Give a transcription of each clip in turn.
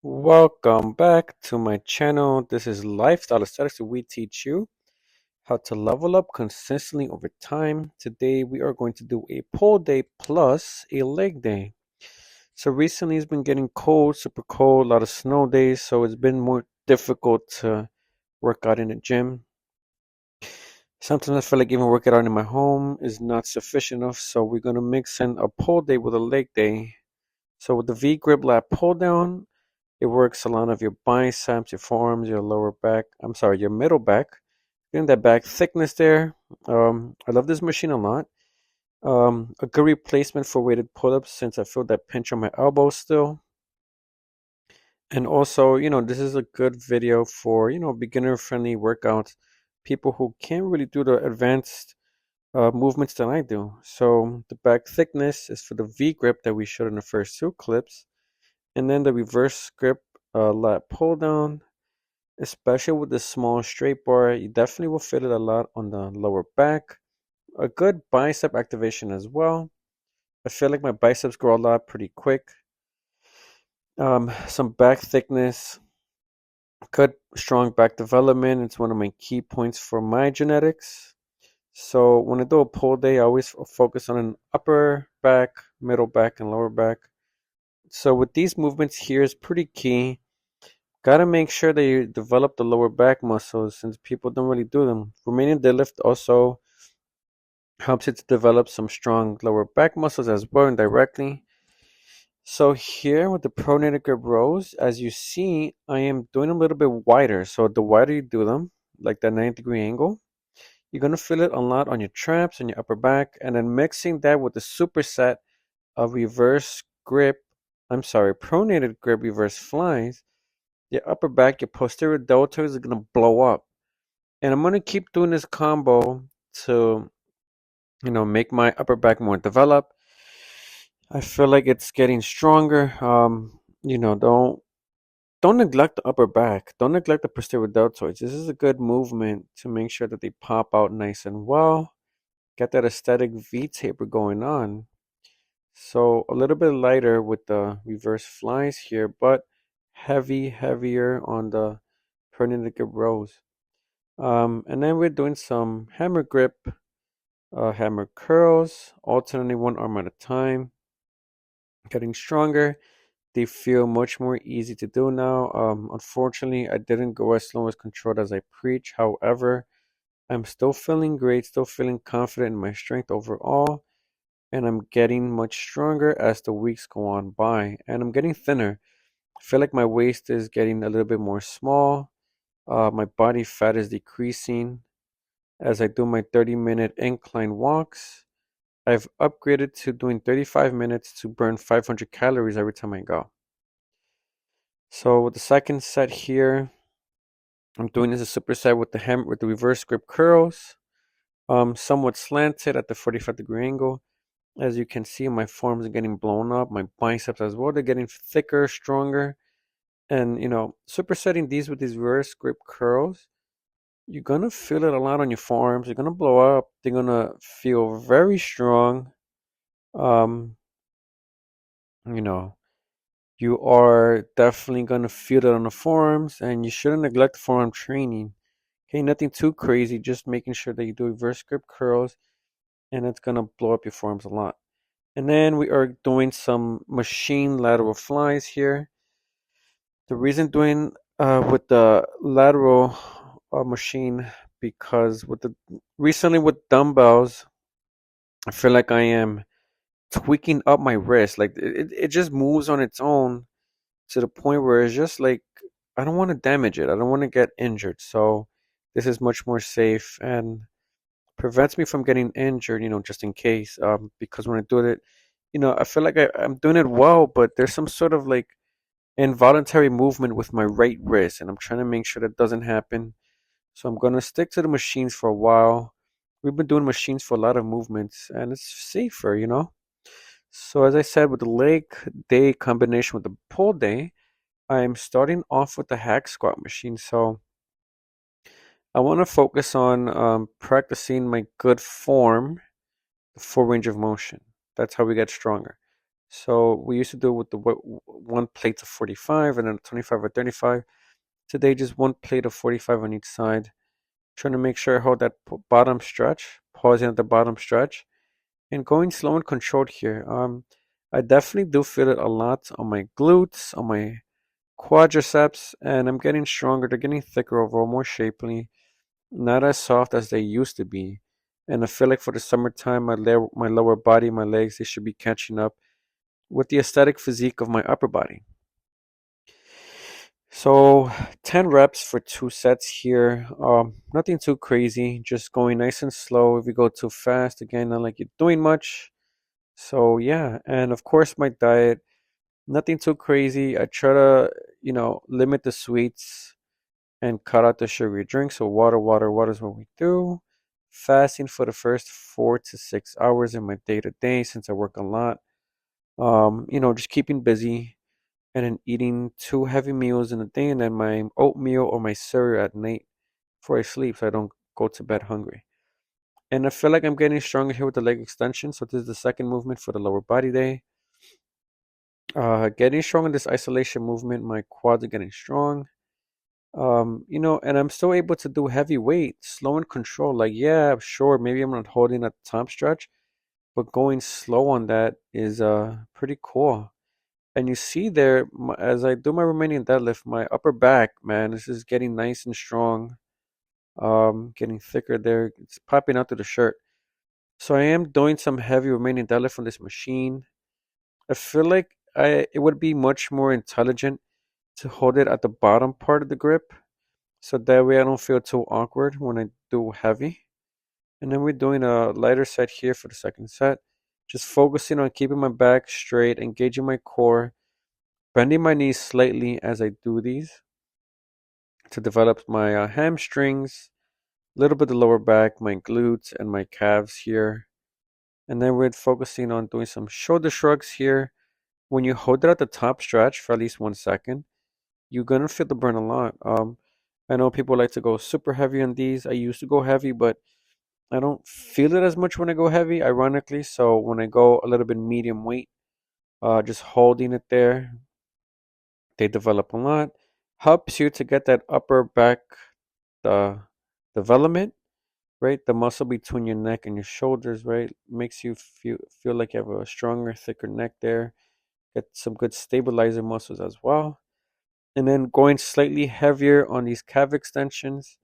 Welcome back to my channel. This is Lifestyle Aesthetics, where we teach you how to level up consistently over time. Today we are going to do a pull day plus a leg day. So recently it's been getting cold, super cold, a lot of snow days, so it's been more difficult to work out in the gym. Sometimes I feel like even working out in my home is not sufficient enough, so we're gonna mix in a pull day with a leg day. So with the V Grip Lat Pulldown, it works a lot of your biceps, your forearms, your lower back. I'm sorry, your middle back. Getting that back thickness there. I love this machine a lot. A good replacement for weighted pull-ups since I feel that pinch on my elbow still. And also, this is a good video for, beginner-friendly workouts. People who can't really do the advanced movements that I do. So the back thickness is for the V grip that we showed in the first two clips. And then the reverse grip lat pull down, especially with the small straight bar, you definitely will feel it a lot on the lower back. A good bicep activation as well. I feel like my biceps grow a lot pretty quick. Some back thickness, good strong back development. It's one of my key points for my genetics. So when I do a pull day, I always focus on an upper back, middle back, and lower back. So with these movements here is pretty key. Gotta make sure that you develop the lower back muscles since people don't really do them. Romanian deadlift also helps you to develop some strong lower back muscles as well indirectly. So here with the pronated grip rows, as you see, I am doing a little bit wider. So the wider you do them, like that 90-degree angle, you're gonna feel it a lot on your traps and your upper back, and then mixing that with the superset of pronated grip reverse flies, your upper back, your posterior deltoids are gonna blow up. And I'm gonna keep doing this combo to, make my upper back more developed. I feel like it's getting stronger. Don't neglect the upper back. Don't neglect the posterior deltoids. This is a good movement to make sure that they pop out nice and well. Get that aesthetic V taper going on. So a little bit lighter with the reverse flies here, but heavier on the Pronated Grip Rows. And then we're doing some hammer grip, hammer curls, alternating one arm at a time, getting stronger. They feel much more easy to do now. Unfortunately, I didn't go as slow as controlled as I preach. However, I'm still feeling great, still feeling confident in my strength overall, and I'm getting much stronger as the weeks go on by, and I'm getting thinner. I feel like my waist is getting a little bit more small. My body fat is decreasing as I do my 30-minute incline walks. I've upgraded to doing 35 minutes to burn 500 calories every time I go. So with the second set here, I'm doing this a superset with the reverse grip curls, somewhat slanted at the 45-degree angle. As you can see, my forearms are getting blown up, my biceps as well. They're getting thicker, stronger, and supersetting these with these reverse grip curls. You're gonna feel it a lot on your forearms. You're gonna blow up. They're gonna feel very strong. Um, you know, you are definitely gonna feel it on the forearms, and you shouldn't neglect forearm training. Okay, nothing too crazy, just making sure that you do reverse grip curls, and it's gonna blow up your forearms a lot. And then we are doing some machine lateral flies here. The reason doing with the lateral machine because with the recently with dumbbells, I feel like I am tweaking up my wrist. Like it just moves on its own to the point where it's just like I don't want to damage it. I don't want to get injured. So this is much more safe and prevents me from getting injured, just in case. Because when I do it, I feel like I'm doing it well, but there's some sort of like involuntary movement with my right wrist, and I'm trying to make sure that doesn't happen. So I'm gonna stick to the machines for a while. We've been doing machines for a lot of movements, and it's safer. So as I said, with the leg day combination with the pull day, I'm starting off with the hack squat machine. So I want to focus on practicing my good form, the full range of motion. That's how we get stronger. So we used to do it with the one plate of 45 and then 25 or 35. Today, just one plate of 45 on each side. Trying to make sure I hold that bottom stretch, pausing at the bottom stretch, and going slow and controlled here. I definitely do feel it a lot on my glutes, on my quadriceps, and I'm getting stronger. They're getting thicker overall, more shapely, not as soft as they used to be. And I feel like for the summertime, my lower body, my legs, they should be catching up with the aesthetic physique of my upper body. So 10 reps for 2 sets here. Nothing too crazy, just going nice and slow. If you go too fast, again, not like you're doing much. So yeah, and of course my diet, nothing too crazy. I try to, limit the sweets and cut out the sugary drinks. So water is what we do. Fasting for the first 4 to 6 hours in my day to day since I work a lot. Just keeping busy and then eating 2 heavy meals in a day and then my oatmeal or my cereal at night before I sleep so I don't go to bed hungry. And I feel like I'm getting stronger here with the leg extension. So this is the second movement for the lower body day. Getting strong in this isolation movement. My quads are getting strong. And I'm still able to do heavy weight, slow and control. Like, yeah, sure, maybe I'm not holding at the top stretch, but going slow on that is pretty cool. And you see there, as I do my remaining deadlift, my upper back, man, this is getting nice and strong. Getting thicker there. It's popping out through the shirt. So I am doing some heavy remaining deadlift on this machine. I feel like it would be much more intelligent to hold it at the bottom part of the grip, so that way I don't feel too awkward when I do heavy. And then we're doing a lighter set here for the second set. Just focusing on keeping my back straight, engaging my core, bending my knees slightly as I do these to develop my hamstrings, a little bit of the lower back, my glutes, and my calves here. And then we're focusing on doing some shoulder shrugs here. When you hold it at the top stretch for at least 1 second, you're gonna feel the burn a lot. I know people like to go super heavy on these. I used to go heavy, but I don't feel it as much when I go heavy, ironically. So when I go a little bit medium weight, just holding it there, they develop a lot. Helps you to get that upper back development, right? The muscle between your neck and your shoulders, right? Makes you feel like you have a stronger, thicker neck there. Get some good stabilizer muscles as well. And then going slightly heavier on these calf extensions,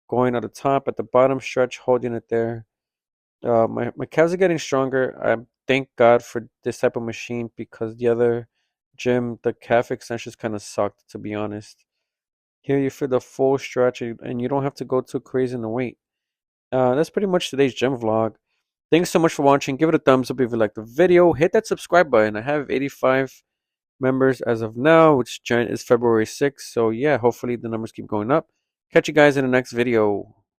going at the top, at the bottom stretch, holding it there. My calves are getting stronger. I thank God for this type of machine because the other gym, the calf extensions kind of sucked, to be honest. Here you feel the full stretch and you don't have to go too crazy in the weight. That's pretty much today's gym vlog. Thanks so much for watching. Give it a thumbs up if you liked the video. Hit that subscribe button. I have 85 members as of now, which is February 6th. So yeah, hopefully the numbers keep going up. Catch you guys in the next video.